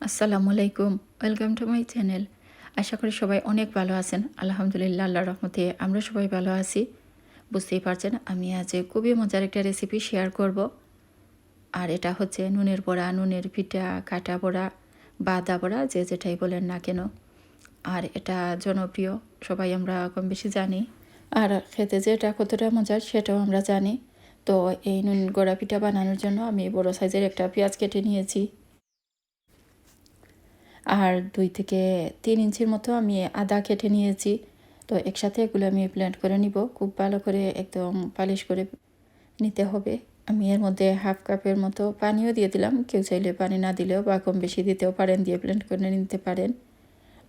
আসসালামু আলাইকুম, welcome to my channel. আশা করি সবাই অনেক ভালো আছেন। আলহামদুলিল্লাহ, আল্লাহর রহমতে আমরা সবাই ভালো আছি। বুঝতেই পারছেন, আমি আজ খুবই মজার একটা রেসিপি শেয়ার করব। আর এটা হচ্ছে নুনের বড়া, নুনের পিঠা, কাটা বড়া, বাদা বড়া, যে যেটাই বলেন না কেন। আর এটা জনপ্রিয়, সবাই আমরা কম বেশি জানি। আর খেতে যে এটা কতটা মজার সেটাও আমরা জানি। তো এই নুন গড়া পিঠা বানানোর জন্য আমি বড় সাইজের একটা পেঁয়াজ কেটে নিয়েছি। আর 2 থেকে 3 ইঞ্চির মতো আমি আদা কেটে নিয়েছি। তো একসাথে এগুলো আমি ব্লেন্ড করে নিব। খুব ভালো করে একদম পালিশ করে নিতে হবে। আমি এর মধ্যে হাফ কাপের মতো পানিও দিয়ে দিলাম। কেউ চাইলে পানি না দিলেও বা কম বেশি দিতেও পারেন, দিয়ে ব্লেন্ড করে নিতে পারেন।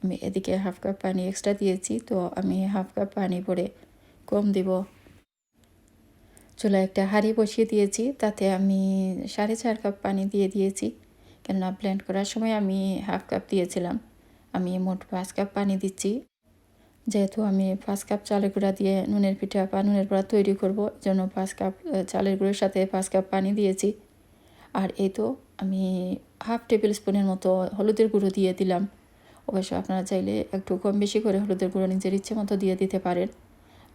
আমি এদিকে হাফ কাপ পানি এক্সট্রা দিয়েছি, তো আমি হাফ কাপ পানি পরে কম দিব। চুলায় একটা হাঁড়ি বসিয়ে দিয়েছি, তাতে আমি 4.5 কাপ পানি দিয়ে দিয়েছি। কেননা ব্লেন্ড করার সময় আমি হাফ কাপ দিয়েছিলাম। আমি মোট 5 কাপ পানি দিচ্ছি। যেহেতু আমি 5 কাপ চালের গুঁড়া দিয়ে নুনের পিঠা বা নুনের বড়া তৈরি করব, এজন্য 5 কাপ চালের গুঁড়োর সাথে 5 কাপ পানি দিয়েছি। আর এই তো আমি হাফ টেবিল স্পুনের মতো হলুদের গুঁড়ো দিয়ে দিলাম। অবশ্য আপনারা চাইলে একটু কম বেশি করে হলুদের গুঁড়ো নিজের ইচ্ছে মতো দিয়ে দিতে পারেন।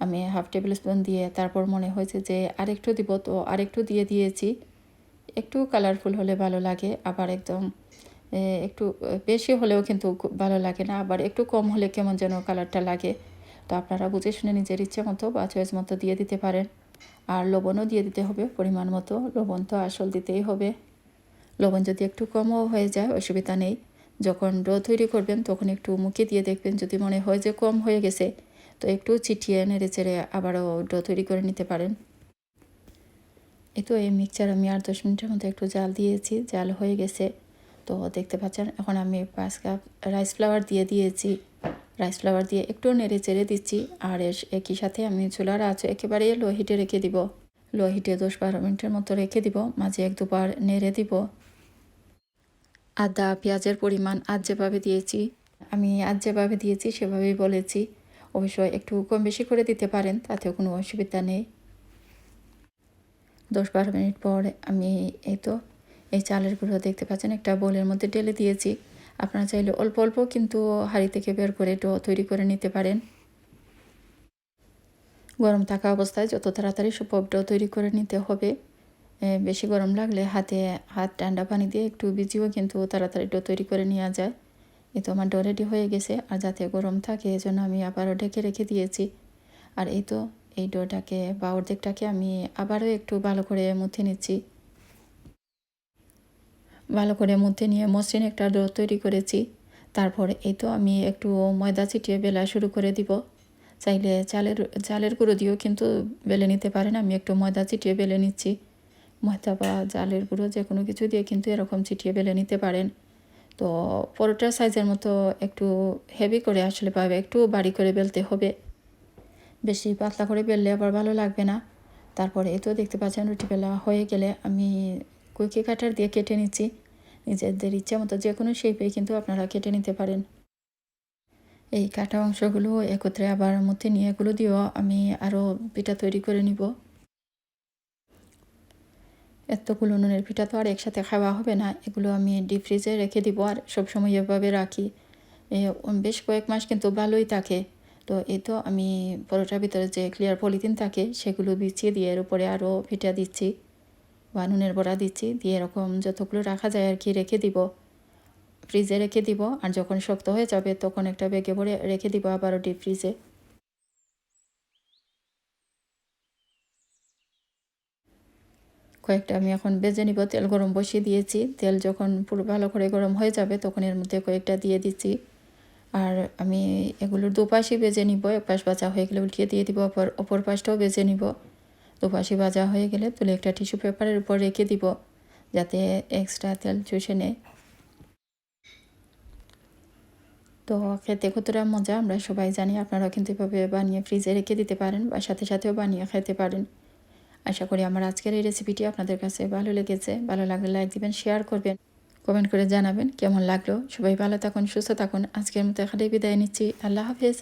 আমি হাফ টেবিল স্পুন দিয়ে তারপর মনে হয়েছে যে আরেকটু দিব, তো আরেকটু দিয়ে দিয়েছি। একটু কালারফুল হলে ভালো লাগে, আবার একদম একটু বেশি হলেও কিন্তু ভালো লাগে না, আবার একটু কম হলে কেমন যেন কালারটা লাগে। তো আপনারা বুঝে শুনে নিজের ইচ্ছে মতো বা চয়েস মতো দিয়ে দিতে পারেন। আর লবণও দিয়ে দিতে হবে পরিমাণ মতো। লবণ তো আসল দিতেই হবে। লবণ যদি একটু কমও হয়ে যায় অসুবিধা নেই। যখন ডো তৈরি করবেন তখন একটু মুখে দিয়ে দেখবেন, যদি মনে হয় যে কম হয়ে গেছে তো একটু চিটিয়ে নেড়ে চেড়ে আবারও ডো তৈরি করে নিতে পারেন। এই তো এই মিক্সচার আমি আর 10 মিনিটের মতো একটু জাল দিয়েছি, জাল হয়ে গেছে। তো দেখতে পাচ্ছেন, এখন আমি 5 কাপ রাইস ফ্লাওয়ার দিয়ে দিয়েছি। রাইস ফ্লাওয়ার দিয়ে একটু নেড়ে চেড়ে দিচ্ছি। আর একই সাথে আমি চুলার আঁচ একেবারে লো হিটে রেখে দিব। লো হিটে 10-12 মিনিটের মতো রেখে দিব। মাঝে 1-2 বার নেড়ে দিব। আদা পেঁয়াজের পরিমাণ আজ যেভাবে দিয়েছি, আমি আজ যেভাবে দিয়েছি সেভাবেই বলেছি। অবশ্যই একটু কম বেশি করে দিতে পারেন, তাতেও কোনো অসুবিধা নেই। 10-12 মিনিট পর আমি এই চালের গুঁড়ো দেখতে পাচ্ছেন একটা বোলের মধ্যে ঢেলে দিয়েছি। আপনারা চাইলে অল্প অল্প কিন্তু হাঁড়ি থেকে বের করে ডো তৈরি করে নিতে পারেন। গরম থাকা অবস্থায় যত তাড়াতাড়ি সম্ভব ডো তৈরি করে নিতে হবে। বেশি গরম লাগলে হাত ঠান্ডা পানি দিয়ে একটু ভিজিয়েও কিন্তু তাড়াতাড়ি ডো তৈরি করে নেওয়া যায়। এই তো আমার ডো রেডি হয়ে গেছে। আর যাতে গরম থাকে এজন্য আমি আবারও ঢেকে রেখে দিয়েছি। আর এই ডোটাকে বা অর্ধেকটাকে আমি আবারও একটু ভালো করে মুথে নিচ্ছি। ভালো করে মুথে নিয়ে মসৃণ একটা ডো তৈরি করেছি। তারপর আমি একটু ময়দা ছিটিয়ে বেলা শুরু করে দিব। চাইলে চালের গুঁড়ো দিয়েও কিন্তু বেলে নিতে পারেন। আমি একটু ময়দা ছিটিয়ে বেলে নিচ্ছি। ময়দা বা চালের গুঁড়ো যে কোনো কিছু দিয়ে কিন্তু এরকম ছিটিয়ে বেলে নিতে পারেন। তো পরোটার সাইজের মতো একটু হেভি করে আসলে পাবে, একটু বাড়ি করে বেলতে হবে। বেশি পাতলা করে বেললে আবার ভালো লাগবে না। তারপরে দেখতে পাচ্ছেন, রুটি বেলা হয়ে গেলে আমি কুকি কাটার দিয়ে কেটে নিচ্ছি। নিজেদের ইচ্ছে মতো যে কোনো শেপে কিন্তু আপনারা কেটে নিতে পারেন। এই কাটা অংশগুলো একত্রে আবার মধ্যে নিয়ে এগুলো দিয়েও আমি আরও পিঠা তৈরি করে নিব। এতগুলো নুনের পিঠা তো আর একসাথে খাওয়া হবে না, এগুলো আমি ডিপ ফ্রিজে রেখে দিব। আর সবসময় এভাবে রাখি, বেশ কয়েক মাস কিন্তু ভালোই থাকে। তো আমি পরোটার ভিতরে যে ক্লিয়ার পলিথিন থাকে সেগুলো বিছিয়ে দিয়ে এর উপরে আরও পিঠা দিচ্ছি বা নুনের বড়া দিচ্ছি, দিয়ে এরকম যতগুলো রাখা যায় আর কি রেখে দিব। ফ্রিজে রেখে দিব, আর যখন শক্ত হয়ে যাবে তখন একটা ব্যাগে ভরে রেখে দিব আবারও ডিপ ফ্রিজে। কয়েকটা আমি এখন ভেজে নিব। তেল গরম বসিয়ে দিয়েছি। তেল যখন পুরো ভালো করে গরম হয়ে যাবে তখন এর মধ্যে কয়েকটা দিয়ে দিচ্ছি। আর আমি এগুলোর দুপাশই ভেজে নিব। এক পাশ ভাজা হয়ে গেলে উল্টিয়ে দিয়ে দিব, অপর পাশটাও ভেজে নিব। দুপাশে ভাজা হয়ে গেলে তুলে একটা টিস্যু পেপারের উপর রেখে দিব, যাতে এক্সট্রা তেল চুষে নেয়। তো খেতে কতটা মজা আমরা সবাই জানি। আপনারাও কিন্তু এভাবে বানিয়ে ফ্রিজে রেখে দিতে পারেন বা সাথেও বানিয়ে খেতে পারেন। আশা করি আমার আজকের এই রেসিপিটি আপনাদের কাছে ভালো লেগেছে। ভালো লাগলে লাইক দিবেন, শেয়ার করবেন, কমেন্ট করে জানাবেন কেমন লাগলো। সবাই ভালো থাকুন, সুস্থ থাকুন। আজকের মতো এখানেই বিদায় নিচ্ছি। আল্লাহ হাফেজ।